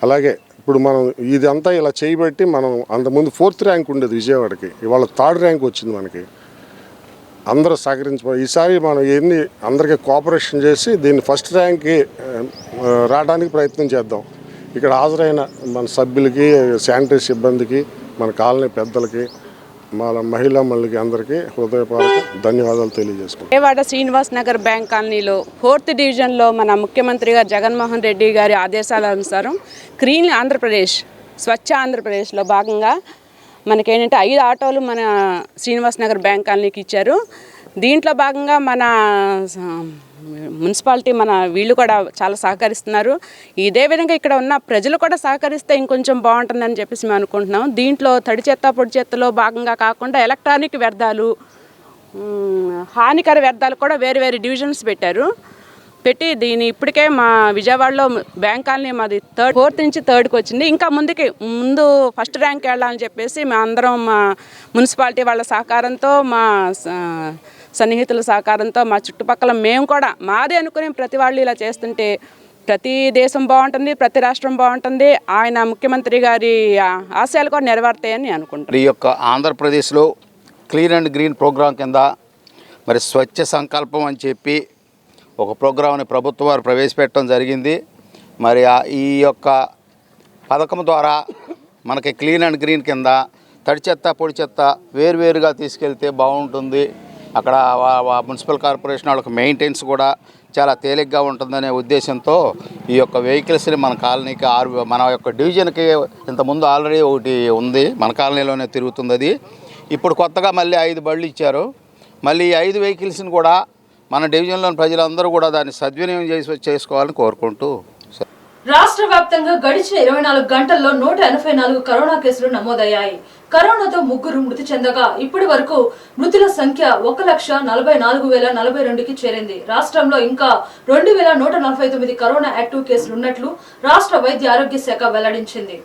అలాగే ఇప్పుడు మనం ఇదంతా ఇలా చేయబట్టి మనం అంతకుముందు 4th ర్యాంక్ ఉండేది విజయవాడకి, ఇవాళ 3rd ర్యాంక్ వచ్చింది మనకి. అందరూ సహకరించారు. ఈసారి మనం అందరికీ కోఆపరేషన్ చేసి దీన్ని 1st ర్యాంక్కి రావడానికి ప్రయత్నం చేద్దాం. ఇక్కడ హాజరైన మన సభ్యులకి, శానిటరీ సిబ్బందికి, మన కాలనీ పెద్దలకి, మన మహిళా మళ్ళీ అందరికీ హృదయపూర్వక ధన్యవాదాలు తెలియజేసుకుంటాం. విజయవాడ శ్రీనివాస్ నగర్ బ్యాంక్ కాలనీలో 4th డివిజన్లో మన ముఖ్యమంత్రి గారు జగన్మోహన్ రెడ్డి గారి ఆదేశాల అనుసారం క్లీన్ ఆంధ్రప్రదేశ్, స్వచ్ఛ ఆంధ్రప్రదేశ్లో భాగంగా మనకేంటంటే 5 ఆటోలు మన శ్రీనివాస్ నగర్ బ్యాంక్ కాలనీకి ఇచ్చారు. దీంట్లో భాగంగా మన మున్సిపాలిటీ వీళ్ళు కూడా చాలా సహకరిస్తున్నారు. ఇదే విధంగా ఇక్కడ ఉన్న ప్రజలు కూడా సహకరిస్తే ఇంకొంచెం బాగుంటుందని చెప్పేసి మేము అనుకుంటున్నాం. దీంట్లో తడి చెత్త పొడి చెత్తలో భాగంగా కాకుండా ఎలక్ట్రానిక్ వ్యర్థాలు, హానికర వ్యర్థాలు కూడా వేరు వేరు డివిజన్స్ పెట్టారు. పెట్టి దీని ఇప్పటికే మా విజయవాడలో బ్యాంక్ కాలనీ మాది 4th నుంచి 3rdకి వచ్చింది. ఇంకా ముందు ఫస్ట్ ర్యాంక్ వెళ్ళాలని చెప్పేసి మా అందరం మా మున్సిపాలిటీ వాళ్ళ సహకారంతో మా సన్నిహితుల సహకారంతో మా చుట్టుపక్కల మేము కూడా మాదే అనుకుని ప్రతి వాళ్ళు ఇలా చేస్తుంటే ప్రతి దేశం బాగుంటుంది, ప్రతి రాష్ట్రం బాగుంటుంది. ఆయన ముఖ్యమంత్రి గారి ఆశయాలు కూడా నెరవేరుతాయని అనుకుంటున్నాను. ఈ యొక్క ఆంధ్రప్రదేశ్లో క్లీన్ అండ్ గ్రీన్ ప్రోగ్రాం కింద మరి స్వచ్ఛ సంకల్పం అని చెప్పి ఒక ప్రోగ్రాంని ప్రభుత్వం వారు ప్రవేశపెట్టడం జరిగింది. మరి ఈ యొక్క పథకం ద్వారా మనకి క్లీన్ అండ్ గ్రీన్ కింద తడి చెత్త పొడి చెత్త వేరువేరుగా తీసుకెళ్తే బాగుంటుంది. అక్కడ మున్సిపల్ కార్పొరేషన్ వాళ్ళకి మెయింటెనెన్స్ కూడా చాలా తేలిగ్గా ఉంటుందనే ఉద్దేశంతో ఈ యొక్క వెహికల్స్ని మన కాలనీకి మన యొక్క డివిజన్కి ఇంతకుముందు ఆల్రెడీ ఒకటి ఉంది, మన కాలనీలోనే తిరుగుతుంది. అది ఇప్పుడు కొత్తగా మళ్ళీ 5 బళ్ళు ఇచ్చారు. మళ్ళీ ఈ 5 వెహికల్స్ని కూడా మన డివిజన్లోని ప్రజలందరూ కూడా దాన్ని సద్వినియోగం చేసుకోవాలని కోరుకుంటూ. రాష్ట్ర వ్యాప్తంగా గడిచిన 24 గంటల్లో 184 కరోనా కేసులు నమోదయ్యాయి. కరోనాతో 3 మృతి చెందగా ఇప్పటి వరకు మృతుల సంఖ్య 1,44,042కి చేరింది. రాష్ట్రంలో ఇంకా 2,149 కరోనా యాక్టివ్ కేసులున్నట్లు రాష్ట్ర వైద్య ఆరోగ్య శాఖ వెల్లడించింది.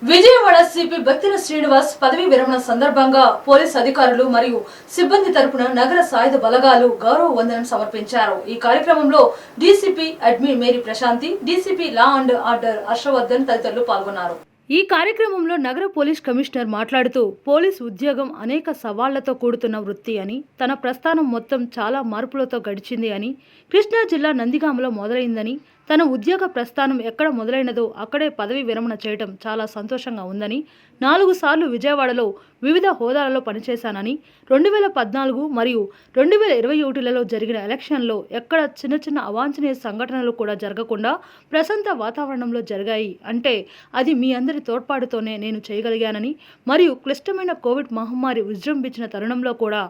విజయవాడ సిపి బత్తిన శ్రీనివాస్ పదవీ విరమణ సందర్భంగా పోలీస్ అధికారులు మరియు సిబ్బంది తరపున నగర సాయుధ బలగాలు గౌరవ వందనం సమర్పించారు. ఈ కార్యక్రమంలో DCP admin Mary Prashanthi, DCP law and order Harshavardhan తదితరులు పాల్గొన్నారు. ఈ కార్యక్రమంలో నగర పోలీస్ కమిషనర్ మాట్లాడుతూ పోలీస్ ఉద్యోగం అనేక సవాళ్లతో కూడుతున్న వృత్తి అని, తన ప్రస్థానం మొత్తం చాలా మార్పులతో గడిచింది అని, కృష్ణా జిల్లా నందిగామలో మొదలైందని, తన ఉద్యోగ ప్రస్థానం ఎక్కడ మొదలైనదో అక్కడే పదవి విరమణ చేయడం చాలా సంతోషంగా ఉందని, 4 సార్లు విజయవాడలో వివిధ హోదాలలో పనిచేశానని, 2014 మరియు 2021లలో జరిగిన ఎలక్షన్లో ఎక్కడ చిన్న అవాంఛనీయ సంఘటనలు కూడా జరగకుండా ప్రశాంత వాతావరణంలో జరిగాయి అంటే అది మీ అందరి తోడ్పాటుతోనే నేను చేయగలిగానని, మరియు క్లిష్టమైన కోవిడ్ మహమ్మారి విజృంభించిన తరుణంలో కూడా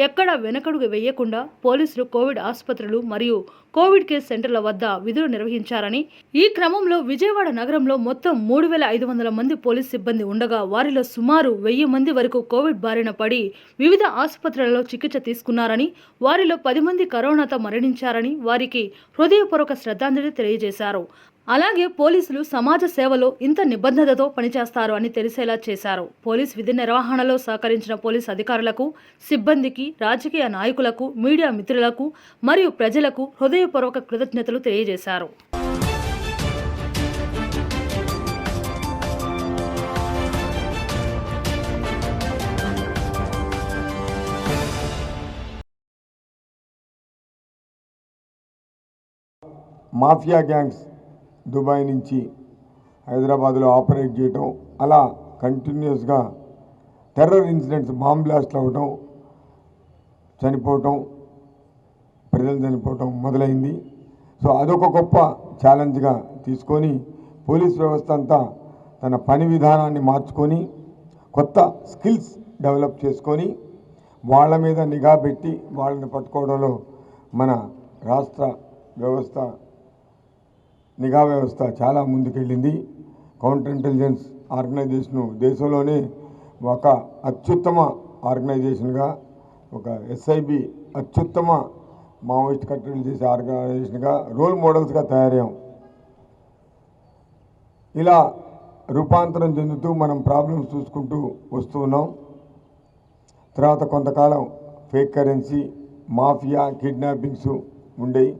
ఎక్కడ వెనకడుగు వేయకుండా పోలీసులు కోవిడ్ ఆసుపత్రులు మరియు కోవిడ్ కేర్ సెంటర్ల వద్ద విధులు నిర్వహించారని, ఈ క్రమంలో విజయవాడ నగరంలో మొత్తం 3,500 మంది పోలీస్ సిబ్బంది ఉండగా వారిలో సుమారు 1000 మంది వరకు కోవిడ్ బారిన పడి వివిధ ఆసుపత్రులలో చికిత్స తీసుకున్నారని, వారిలో 10 మంది కరోనాతో మరణించారని వారికి హృదయపూర్వక శ్రద్ధాంజలి తెలియజేశారు. అలాగే పోలీసులు సమాజ సేవలో ఇంత నిబద్ధతతో పనిచేస్తారు అని తెలిసేలా చేశారు. పోలీస్ విధి నిర్వహణలో సహకరించిన పోలీస్ అధికారులకు, సిబ్బందికి, రాజకీయ నాయకులకు, మీడియా మిత్రులకు మరియు ప్రజలకు హృదయపూర్వక కృతజ్ఞతలు తెలియజేశారు. మాఫియా గ్యాంగ్స్ దుబాయ్ నుంచి హైదరాబాద్లో ఆపరేట్ చేయటం, అలా కంటిన్యూస్గా టెర్రర్ ఇన్సిడెంట్స్, బాంబ్ బ్లాస్ట్లు అవ్వటం, చనిపోవటం, ప్రజలు చనిపోవటం మొదలైంది. సో అదొక గొప్ప ఛాలెంజ్గా తీసుకొని పోలీస్ వ్యవస్థ అంతా తన పని విధానాన్ని మార్చుకొని కొత్త స్కిల్స్ డెవలప్ చేసుకొని వాళ్ళ మీద నిఘా పెట్టి వాళ్ళని పట్టుకోవడంలో మన రాష్ట్ర వ్యవస్థ, నిఘా వ్యవస్థ చాలా ముందుకెళ్ళింది. కౌంటర్ ఇంటెలిజెన్స్ ఆర్గనైజేషను దేశంలోనే ఒక అత్యుత్తమ ఆర్గనైజేషన్గా, ఒక ఎస్ఐబి అత్యుత్తమ మావోయిస్ట్ కట్టడి చేసే ఆర్గనైజేషన్గా రోల్ మోడల్స్గా తయారయ్యాం. ఇలా రూపాంతరం చెందుతూ మనం ప్రాబ్లమ్స్ చూసుకుంటూ వస్తూ ఉన్నాం. తర్వాత కొంతకాలం ఫేక్ కరెన్సీ, మాఫియా, కిడ్నాపింగ్స్ ఉండేవి.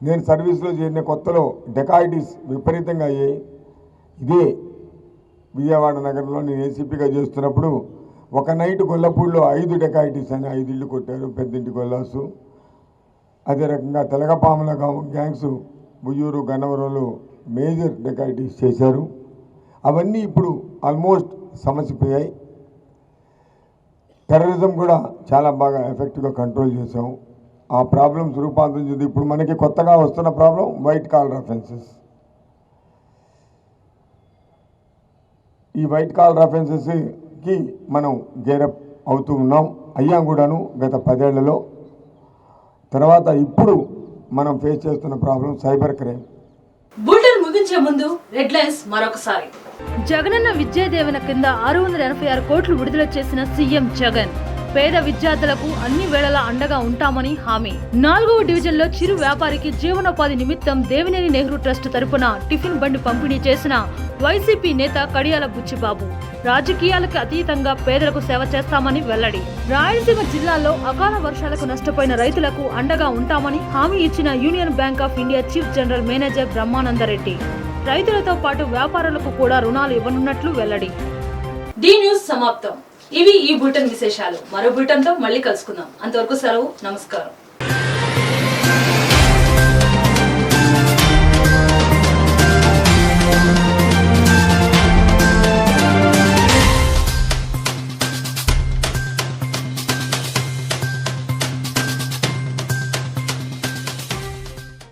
నేను సర్వీస్లో చేరిన కొత్తలో డెకాయిటీస్ విపరీతంగా అయ్యాయి. ఇదే విజయవాడ నగరంలో నేను ఏసీపీగా చేస్తున్నప్పుడు ఒక నైట్ గొల్లపూడిలో 5 డెకాయిటీస్ అని 5 ఇళ్ళు కొట్టారు, పెద్దింటి గొల్లాసు. అదే రకంగా తెలగపాముల గ్యాంగ్స్ బుయ్యూరు గన్నవరంలో మేజర్ డెకాయిటీస్ చేశారు. అవన్నీ ఇప్పుడు ఆల్మోస్ట్ సమసిపోయాయి. టెర్రరిజం కూడా చాలా బాగా ఎఫెక్టివ్గా కంట్రోల్ చేసాం. ఆ ప్రాబ్లమ్స్ రూపాంతరం చెంది ఇప్పుడు మనకి కొత్తగా వస్తున్న ప్రాబ్లం వైట్ కాలర్ అఫెన్సెస్. ఈ వైట్ కాలర్ అఫెన్సెస్కి మనం గేరప్ అవుతూ ఉన్నాం, అయ్యాం కూడాను గత 10 ఏళ్లలో. తర్వాత ఇప్పుడు మనం ఫేస్ చేస్తున్న ప్రాబ్లం సైబర్ క్రైమ్. బులెటిన్ ముగించే ముందు హెడ్లైన్స్ మరొకసారి. జగనన్న విద్యా దీవెన కింద 686 కోట్లు విడుదల చేసిన సీఎం జగన్. పేద విద్యార్థులకు అన్ని వేళలా అండగా ఉంటామని హామీ. 4వ డివిజన్లో చిరు వ్యాపారికి జీవనోపాధి నిమిత్తం దేవినేని నెహ్రూ ట్రస్ట్ తరపున టిఫిన్ బండి పంపిణీ చేసిన వైసీపీ నేత కడియాల బుచ్చిబాబు. రాజకీయాలకు అతీతంగా పేదలకు సేవ చేస్తామని వెల్లడి. రాయలసీమ జిల్లాలో అకాల వర్షాలకు నష్టపోయిన రైతులకు అండగా ఉంటామని హామీ ఇచ్చిన Union Bank of India chief general manager Brahmanandareddy. రైతులతో పాటు వ్యాపారులకు కూడా రుణాలు ఇవ్వనున్నట్లు వెల్లడి. డి న్యూస్ సమాప్తం. ఇవి ఈ బులెటిన్ విశేషాలు. మరో బులెటిన్తో మళ్ళీ కలుసుకుందాం. అంతవరకు సెలవు. నమస్కారం.